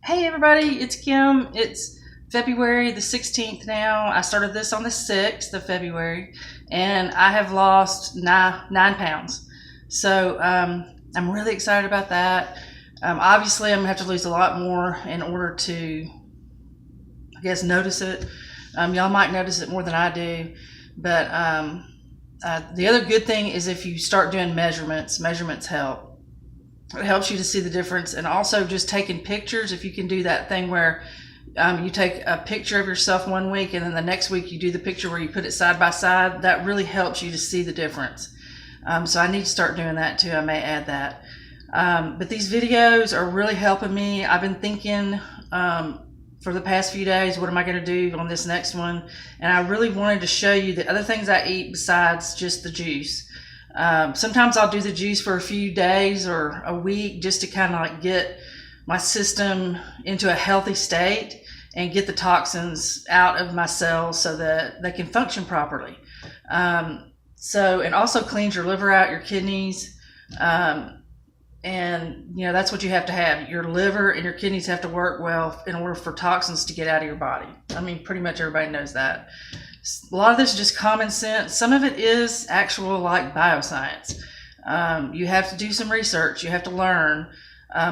Hey everybody, it's Kim. It's February the 16th now. I started this on the 6th of February and I have lost 9 pounds. So I'm really excited about that. Obviously, I'm going to have to lose a lot more in order to, I guess, notice it. Y'all might notice it more than I do. But the other good thing is if you start doing measurements help. It helps you to see the difference, and also just taking pictures. If you can do that thing where you take a picture of yourself one week and then the next week you do the picture where you put it side by side, that really helps you to see the difference. So I need to start doing that too. I may add that. But these videos are really helping me. I've been thinking for the past few days, what am I going to do on this next one? And I really wanted to show you the other things I eat besides just the juice. Sometimes I'll do the juice for a few days or a week just to kind of like get my system into a healthy state and get the toxins out of my cells so that they can function properly. And also cleans your liver out, your kidneys. And you know, that's what you have to have. Your liver and your kidneys have to work well in order for toxins to get out of your body. I mean, pretty much everybody knows that. A lot of this is just common sense. Some of it is actual like bioscience. You have to do some research. You have to learn.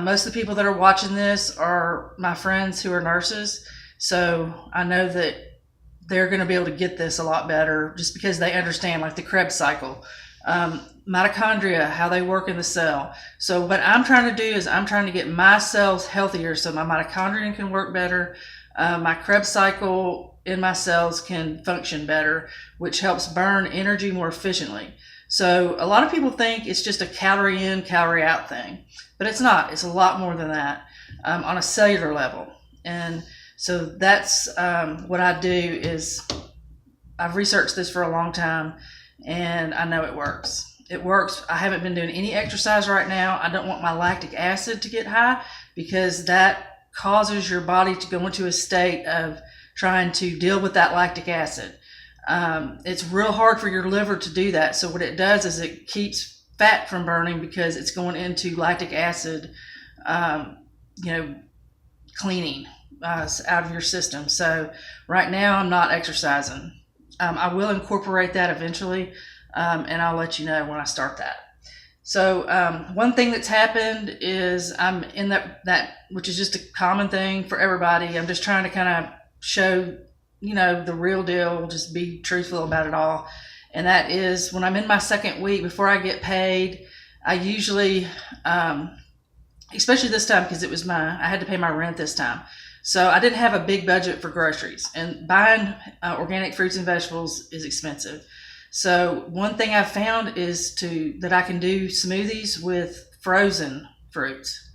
Most of the people that are watching this are my friends who are nurses. So I know that they're going to be able to get this a lot better just because they understand like the Krebs cycle, mitochondria, how they work in the cell. So what I'm trying to do is I'm trying to get my cells healthier so my mitochondria can work better. My Krebs cycle in my cells can function better, which helps burn energy more efficiently. So a lot of people think it's just a calorie in, calorie out thing, but it's not. It's a lot more than that on a cellular level. And so that's what I do is I've researched this for a long time and I know it works. It works. I haven't been doing any exercise right now. I don't want my lactic acid to get high because that causes your body to go into a state of trying to deal with that lactic acid. It's real hard for your liver to do that. So what it does is it keeps fat from burning because it's going into lactic acid, cleaning out of your system. So right now I'm not exercising. I will incorporate that eventually, and I'll let you know when I start that. So one thing that's happened is I'm in that which is just a common thing for everybody. I'm just trying to kind of show, the real deal, just be truthful about it all. And that is when I'm in my second week, before I get paid, I usually, especially this time because I had to pay my rent this time. So I didn't have a big budget for groceries, and buying organic fruits and vegetables is expensive. So one thing I've found is that I can do smoothies with frozen fruits.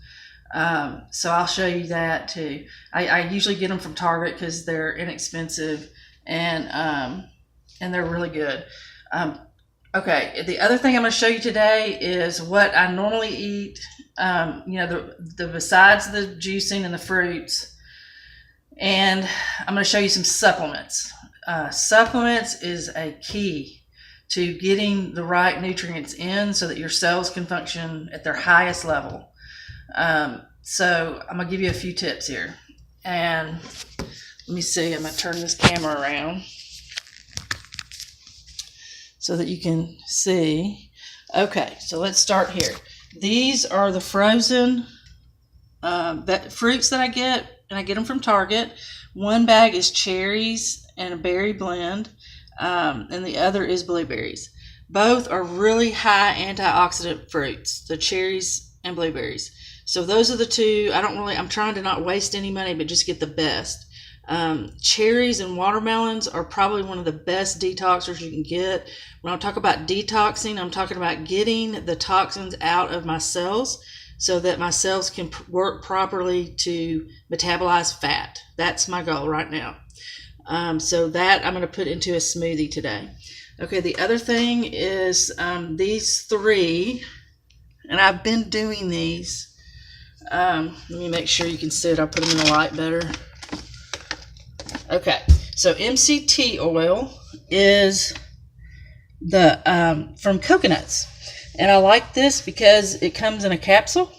So I'll show you that too. I usually get them from Target because they're inexpensive and they're really good. Okay, the other thing I'm going to show you today is what I normally eat. The besides the juicing and the fruits, and I'm going to show you some supplements. Supplements is a key to getting the right nutrients in so that your cells can function at their highest level. So I'm gonna give you a few tips here, and let me see, I'm gonna turn this camera around so that you can see. Okay, so let's start here. These are the frozen fruits that I get, and I get them from Target. One bag is cherries and a berry blend, and the other is blueberries. Both are really high antioxidant fruits, the cherries and blueberries. So those are the two. I'm trying to not waste any money, but just get the best. Cherries and watermelons are probably one of the best detoxers you can get. When I talk about detoxing, I'm talking about getting the toxins out of my cells so that my cells can work properly to metabolize fat. That's my goal right now. So that I'm going to put into a smoothie today. Okay, the other thing is these three, and I've been doing these. Let me make sure you can see it. I'll put them in the light better. Okay, so MCT oil is from coconuts, and I like this because it comes in a capsule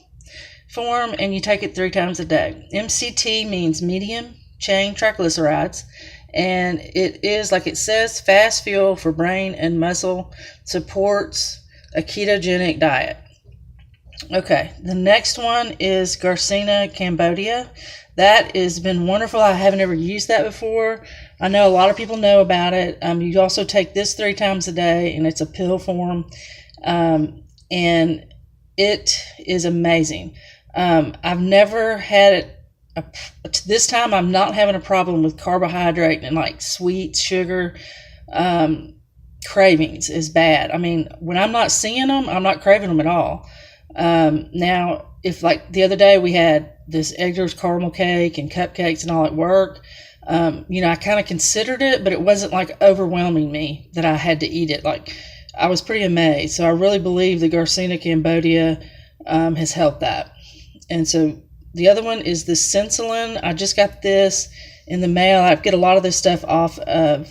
form, and you take it 3 times a day. MCT means medium chain triglycerides, and it is, like it says, fast fuel for brain and muscle, supports a ketogenic diet. Okay, the next one is Garcinia cambogia. That has been wonderful. I haven't ever used that before. I know a lot of people know about it. You also take this 3 times a day, and it's a pill form, and it is amazing. I've never had it. This time, I'm not having a problem with carbohydrate and like sweet sugar cravings is bad. I mean, when I'm not seeing them, I'm not craving them at all. Now, if like the other day we had this Edgar's caramel cake and cupcakes and all at work, I kind of considered it, but it wasn't like overwhelming me that I had to eat it. Like, I was pretty amazed. So I really believe the Garcinia cambogia has helped that. And so the other one is the Sensolin. I just got this in the mail. I get a lot of this stuff off of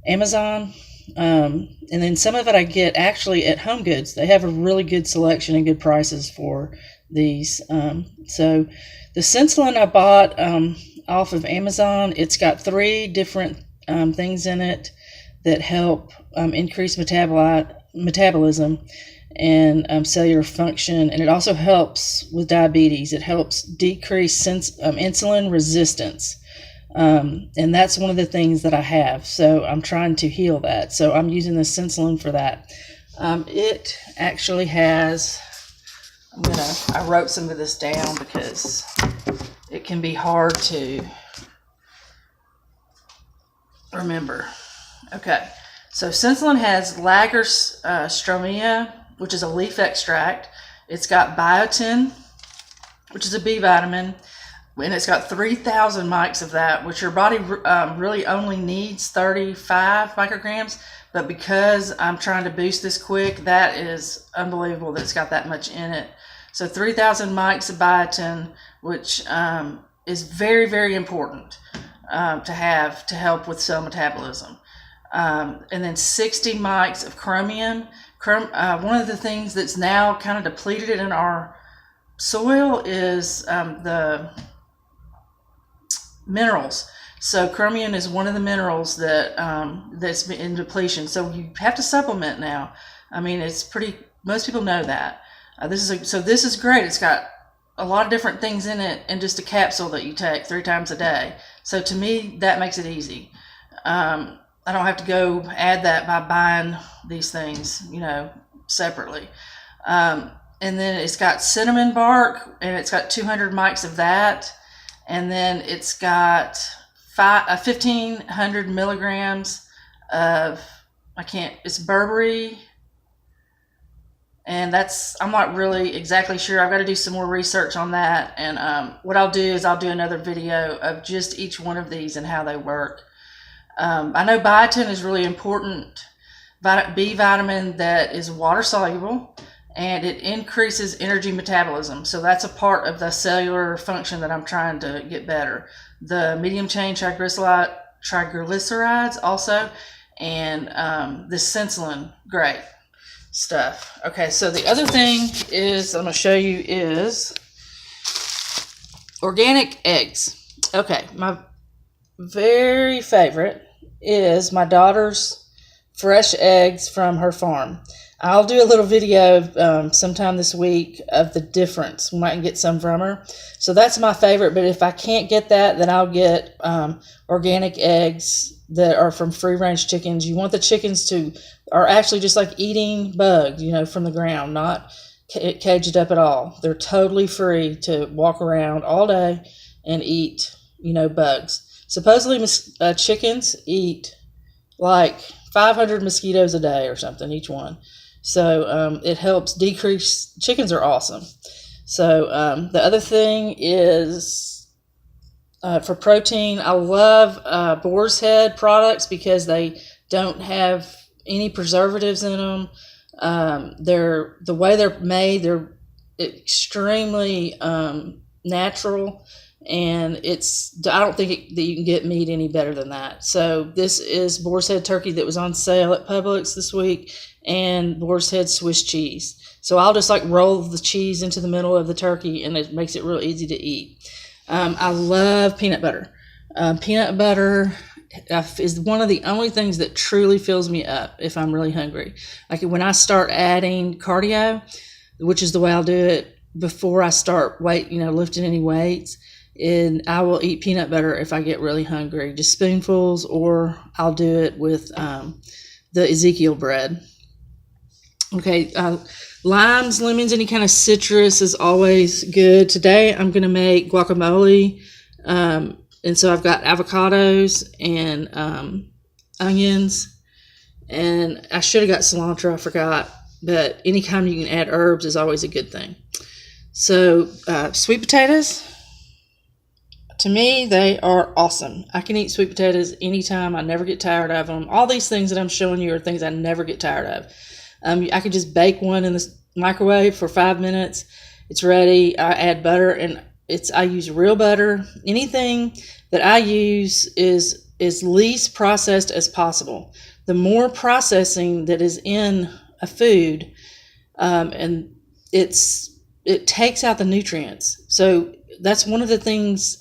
Amazon. And then some of it I get actually at Home Goods. They have a really good selection and good prices for these. So the Sensolin I bought off of Amazon. It's got 3 different things in it that help increase metabolism and cellular function, and it also helps with diabetes. It helps decrease insulin resistance, and that's one of the things that I have. So I'm trying to heal that. So I'm using the Sensolin for that. It actually has. I wrote some of this down because it can be hard to remember. Okay, so Sensolin has Lagerstroemia, which is a leaf extract. It's got biotin, which is a B vitamin, and it's got 3,000 mics of that, which your body really only needs 35 micrograms. But because I'm trying to boost this quick, that is unbelievable that it's got that much in it. So 3,000 mics of biotin, which is very, very important to have to help with cell metabolism. And then 60 mics of chromium. One of the things that's now kind of depleted in our soil is the minerals. So chromium is one of the minerals that that's in depletion. So you have to supplement now. I mean, most people know that. This is great. It's got a lot of different things in it, and just a capsule that you take 3 times a day. So to me, that makes it easy. I don't have to go add that by buying these things, separately. And then it's got cinnamon bark, and it's got 200 mics of that. And then it's got 1,500 milligrams of, it's berberry. And I'm not really exactly sure. I've got to do some more research on that. And what I'll do is I'll do another video of just each one of these and how they work. I know biotin is really important. B vitamin that is water soluble, and it increases energy metabolism. So that's a part of the cellular function that I'm trying to get better. The medium chain triglycerides also, and the Sensolin, great stuff. Okay, so the other thing is I'm going to show you is organic eggs. Okay, my very favorite is my daughter's fresh eggs from her farm. I'll do a little video sometime this week of the difference. We might get some from her. So that's my favorite, but if I can't get that, then I'll get organic eggs that are from free-range chickens. You want the chickens are actually just like eating bugs, from the ground, not caged up at all. They're totally free to walk around all day and eat, bugs. Supposedly chickens eat like 500 mosquitoes a day or something, each one. So it helps decrease. Chickens are awesome. So the other thing is for protein, I love Boar's Head products because they don't have any preservatives in them. The way they're made, they're extremely natural. And I don't think that you can get meat any better than that. So this is Boar's Head turkey that was on sale at Publix this week, and Boar's Head Swiss cheese. So I'll just like roll the cheese into the middle of the turkey, and it makes it real easy to eat. I love peanut butter. Peanut butter is one of the only things that truly fills me up if I'm really hungry. Like when I start adding cardio, which is the way I'll do it before I start lifting any weights, and I will eat peanut butter if I get really hungry, just spoonfuls, or I'll do it with the Ezekiel bread. Okay, limes, lemons, any kind of citrus is always good. Today I'm going to make guacamole, and so I've got avocados and onions, and I should have got cilantro, I forgot, but anytime you can add herbs is always a good thing. So sweet potatoes, to me, they are awesome. I can eat sweet potatoes anytime. I never get tired of them. All these things that I'm showing you are things I never get tired of. I could just bake one in the microwave for 5 minutes. It's ready. I add butter, and I use real butter. Anything that I use is least processed as possible. The more processing that is in a food, and it takes out the nutrients. So that's one of the things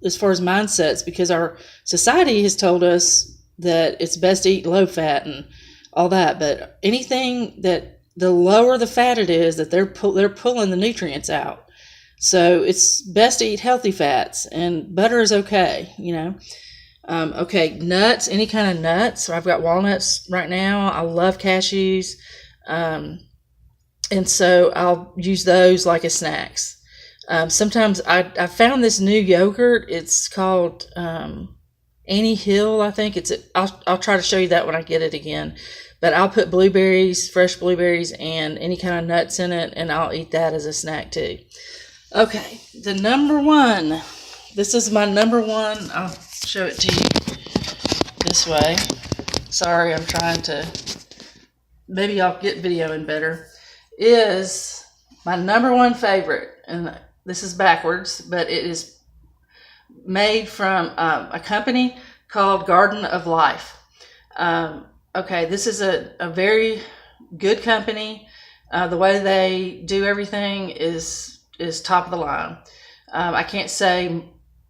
as far as mindsets, because our society has told us that it's best to eat low fat and all that, but anything that the lower the fat it is, that they're pulling the nutrients out. So it's best to eat healthy fats, and butter is okay, Okay, nuts, any kind of nuts. So I've got walnuts right now. I love cashews. And so I'll use those like as snacks. Sometimes I found this new yogurt. It's called Annie Hill, I think. I'll try to show you that when I get it again. But I'll put blueberries, fresh blueberries, and any kind of nuts in it, and I'll eat that as a snack too. Okay, the number one. This is my number one. I'll show it to you this way. Sorry, I'm trying to. Maybe I'll get videoing better. Is my number one favorite, and this is backwards, but it is made from a company called Garden of Life. Okay, this is a very good company. The way they do everything is top of the line. I can't say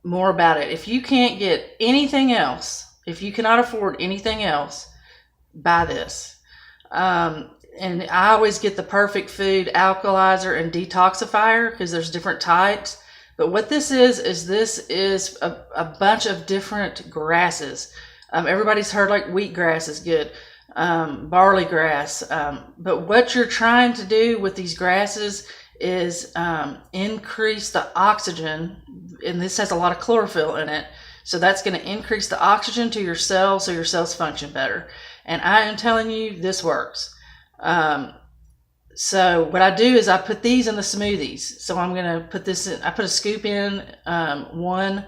more about it. If you can't get anything else, if you cannot afford anything else, buy this. And I always get the perfect food alkalizer and detoxifier because there's different types. But what this is a bunch of different grasses. Everybody's heard like wheatgrass is good, barley grass. But what you're trying to do with these grasses is increase the oxygen, and this has a lot of chlorophyll in it. So that's going to increase the oxygen to your cells so your cells function better. And I am telling you, this works. So what I do is I put these in the smoothies. So I'm going to put this in, I put a scoop in, one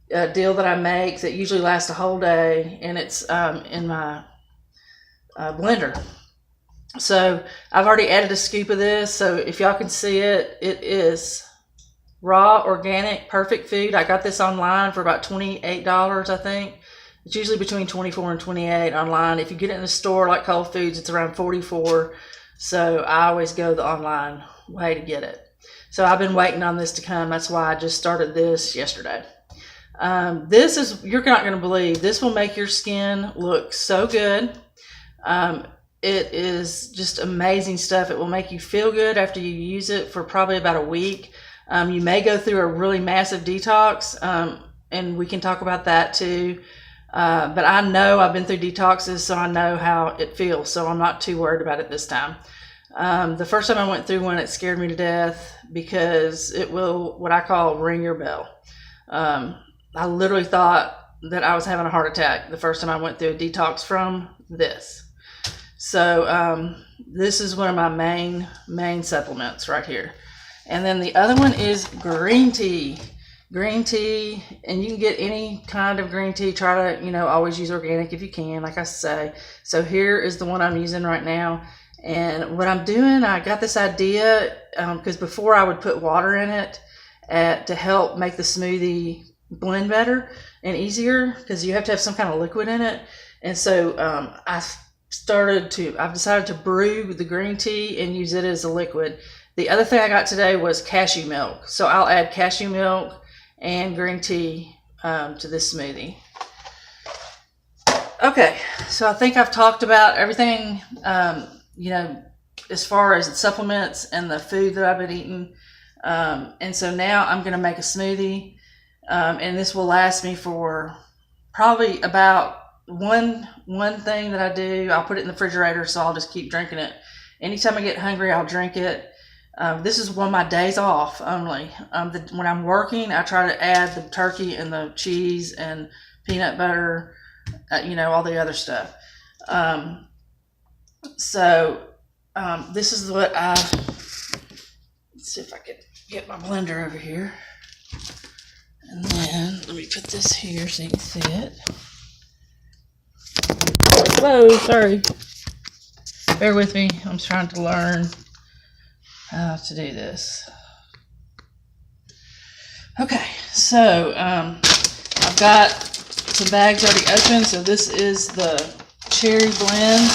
deal that I make that usually lasts a whole day, and it's in my blender. So I've already added a scoop of this. So if y'all can see it, it is raw, organic, perfect food. I got this online for about $28, I think. It's usually between $24 and $28 online. If you get it in a store like Whole Foods, it's around $44. So I always go the online way to get it. So I've been waiting on this to come. That's why I just started this yesterday. This is, you're not going to believe, this will make your skin look so good. It is just amazing stuff. It will make you feel good after you use it for probably about a week. You may go through a really massive detox, and we can talk about that too. But I know I've been through detoxes, so I know how it feels. So I'm not too worried about it this time. The first time I went through one, it scared me to death because it will, what I call, ring your bell. I literally thought that I was having a heart attack the first time I went through a detox from this. So this is one of my main supplements right here. And then the other one is green tea. Green tea, and you can get any kind of green tea. Try to, always use organic if you can, like I say. So here is the one I'm using right now. And what I'm doing, I got this idea because before I would put water in it to help make the smoothie blend better and easier because you have to have some kind of liquid in it. And so I've decided to brew the green tea and use it as a liquid. The other thing I got today was cashew milk. So I'll add cashew milk and green tea to this smoothie. Okay, so I think I've talked about everything, as far as the supplements and the food that I've been eating. And so now I'm going to make a smoothie, and this will last me for probably about one thing that I do. I'll put it in the refrigerator, so I'll just keep drinking it. Anytime I get hungry, I'll drink it. This is one of my days off only. When I'm working, I try to add the turkey and the cheese and peanut butter, all the other stuff. This is what let's see if I can get my blender over here. And then let me put this here so you can see it. Whoa, sorry. Bear with me. I'm trying to learn how to do this. Okay, so I've got some bags already open. So this is the cherry blend.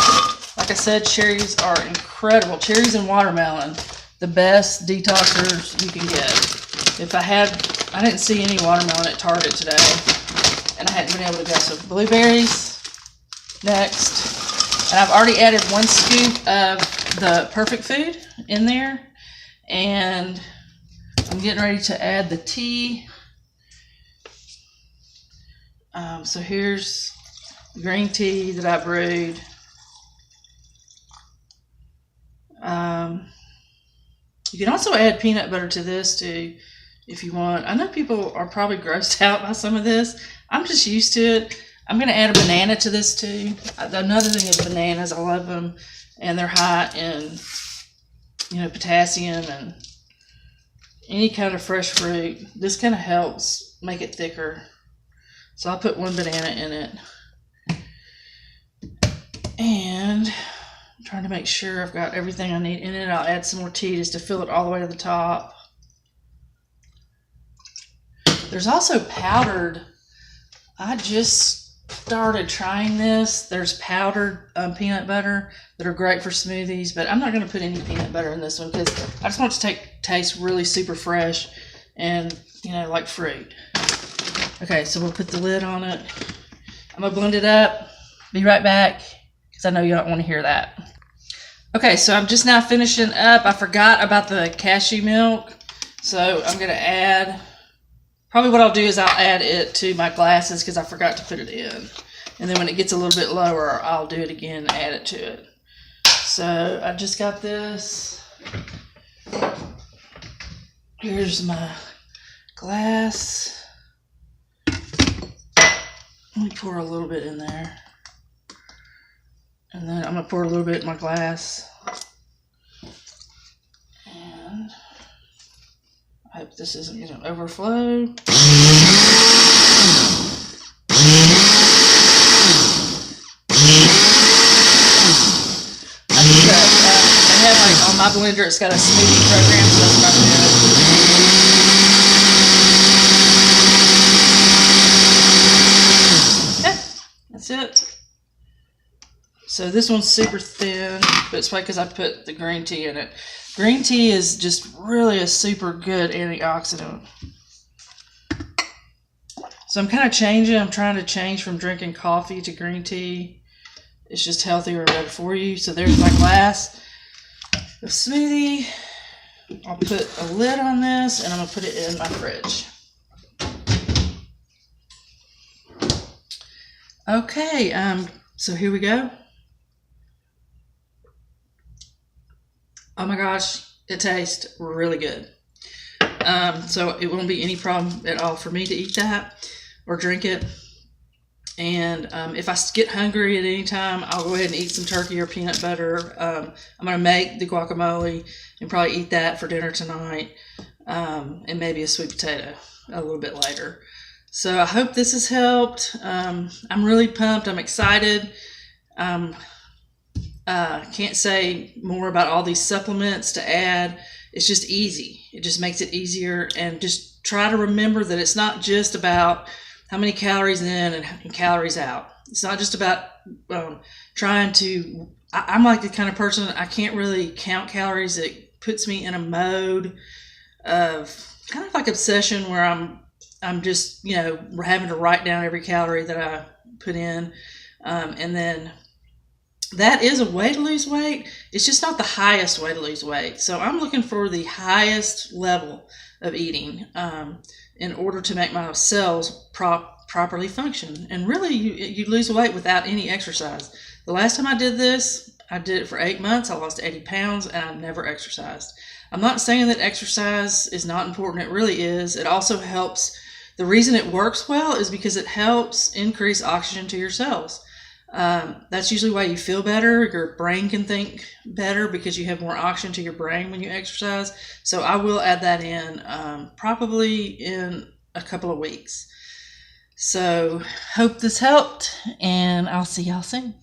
Like I said, cherries are incredible. Cherries and watermelon, the best detoxers you can get. I didn't see any watermelon at Target today, and I hadn't been able to go. So blueberries next, and I've already added 1 scoop of the Perfect Food in there, and I'm getting ready to add the tea. So here's the green tea that I brewed. You can also add peanut butter to this too if you want. I know people are probably grossed out by some of this. I'm just used to it. I'm going to add a banana to this too. Another thing is bananas. I love them, and they're high in potassium and any kind of fresh fruit. This kind of helps make it thicker. So I'll put 1 banana in it. And I'm trying to make sure I've got everything I need in it. I'll add some more tea just to fill it all the way to the top. There's also powdered. I just started trying this. There's powdered peanut butter that are great for smoothies, but I'm not going to put any peanut butter in this one because I just want it to taste really super fresh and, like fruit. Okay, so we'll put the lid on it. I'm going to blend it up. Be right back because I know you don't want to hear that. Okay, so I'm just now finishing up. I forgot about the cashew milk, so I'm going to add, probably what I'll do is I'll add it to my glasses because I forgot to put it in. And then when it gets a little bit lower, I'll do it again and add it to it. So I just got this. Here's my glass. Let me pour a little bit in there. And then I'm going to pour a little bit in my glass. And I hope this isn't going to overflow. I have on my blender, it's got a smoothie program, so that's probably good. Okay, that's it. So this one's super thin, but it's probably because I put the green tea in it. Green tea is just really a super good antioxidant. So I'm kind of changing. I'm trying to change from drinking coffee to green tea. It's just healthier and better for you. So there's my glass of smoothie. I'll put a lid on this, and I'm going to put it in my fridge. Okay, so here we go. Oh my gosh, it tastes really good. So it won't be any problem at all for me to eat that or drink it. And if I get hungry at any time, I'll go ahead and eat some turkey or peanut butter. I'm going to make the guacamole and probably eat that for dinner tonight, and maybe a sweet potato a little bit later. So I hope this has helped. I'm really pumped. I'm excited. Can't say more about all these supplements to add. It's just easy. It just makes it easier, and just try to remember that it's not just about how many calories in and calories out. It's not just about trying to. I'm like the kind of person, I can't really count calories. It puts me in a mode of kind of like obsession where I'm just, having to write down every calorie that I put in, and then that is a way to lose weight. It's just not the highest way to lose weight. So I'm looking for the highest level of eating in order to make my cells properly function. And really, you lose weight without any exercise. The last time I did this, I did it for 8 months. I lost 80 pounds, and I've never exercised. I'm not saying that exercise is not important. It really is. It also helps. The reason it works well is because it helps increase oxygen to your cells. That's usually why you feel better. Your brain can think better because you have more oxygen to your brain when you exercise. So I will add that in probably in a couple of weeks. So hope this helped, and I'll see y'all soon.